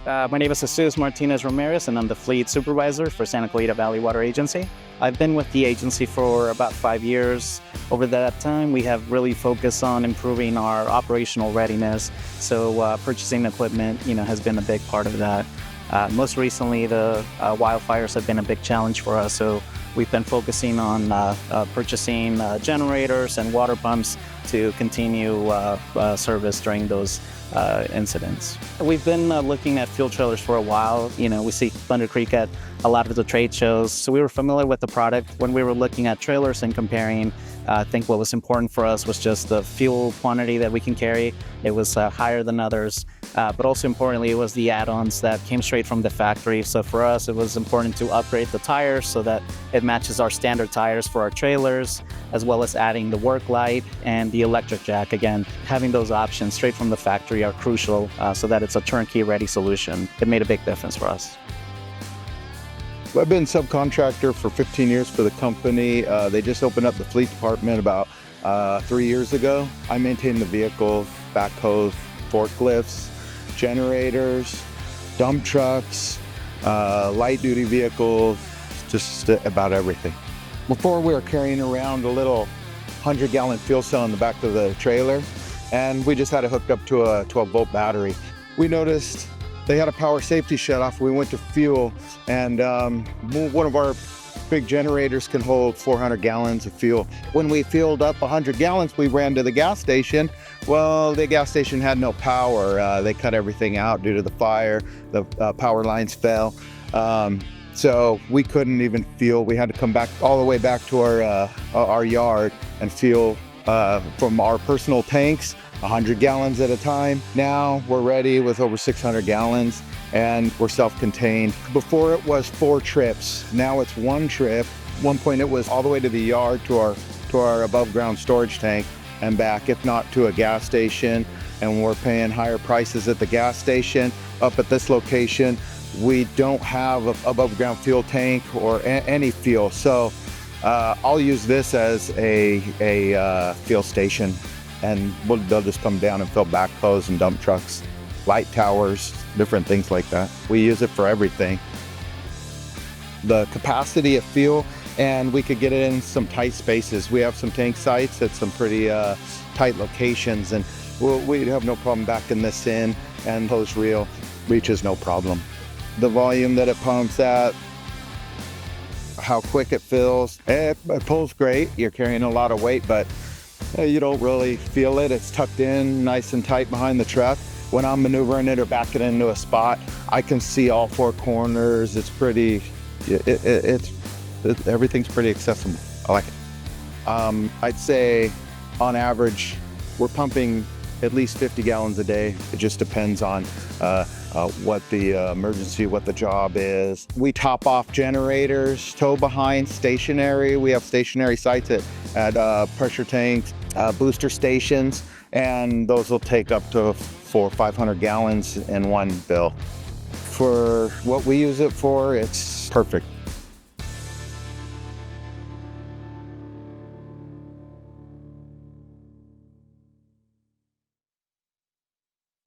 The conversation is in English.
My name is Jesus Martinez Ramirez, and I'm the fleet supervisor for Clarita Valley Water Agency. I've been with the agency for about 5 years. Over that time, we have really focused on improving our operational readiness. So purchasing equipment, has been a big part of that. Most recently, the wildfires have been a big challenge for us. So we've been focusing on purchasing generators and water pumps to continue service during those incidents. We've been looking at fuel trailers for a while. We see Thunder Creek at a lot of the trade shows, so we were familiar with the product. When we were looking at trailers and comparing, I think what was important for us was just the fuel quantity that we can carry. It was higher than others, but also importantly, it was the add-ons that came straight from the factory. So for us, it was important to upgrade the tires so that it matches our standard tires for our trailers, as well as adding the work light and the electric jack. Again, having those options straight from the factory are crucial so that it's a turnkey ready solution. It made a big difference for us. I've been subcontractor for 15 years for the company. They just opened up the fleet department about 3 years ago. I maintain the vehicles, backhoes, forklifts, generators, dump trucks, light duty vehicles, just about everything. Before we were carrying around a little 100-gallon fuel cell in the back of the trailer, and we just had it hooked up to a 12-volt battery. We noticed they had a power safety shutoff. We went to fuel, and one of our big generators can hold 400 gallons of fuel. When we filled up 100 gallons, we ran to the gas station. Well, the gas station had no power. They cut everything out due to the fire. The power lines fell. So we couldn't even fuel. We had to come back all the way back to our yard and fuel from our personal tanks, 100 gallons at a time. Now we're ready with over 600 gallons and we're self-contained. Before it was 4 trips, now it's 1 trip. One point it was all the way to the yard to our above ground storage tank and back, if not to a gas station. And we're paying higher prices at the gas station. Up at this location, we don't have an above ground fuel tank or any fuel. So I'll use this as a fuel station, and they'll just come down and fill backhoes and dump trucks, light towers, different things like that. We use it for everything. The capacity of fuel, and we could get it in some tight spaces. We have some tank sites at some pretty tight locations, and we'd have no problem backing this in, and hose reel reaches no problem. The volume that it pumps at, how quick it fills, it pulls great. You're carrying a lot of weight, but you don't really feel it. It's tucked in nice and tight behind the truck. When I'm maneuvering it or backing into a spot, I can see all 4 corners. It's pretty, everything's pretty accessible. I like it. I'd say on average, we're pumping at least 50 gallons a day. It just depends on what the emergency, what the job is. We top off generators, tow behind, stationary. We have stationary sites at pressure tanks, booster stations, and those will take up to 400 or 500 gallons in one bill. For what we use it for, it's perfect.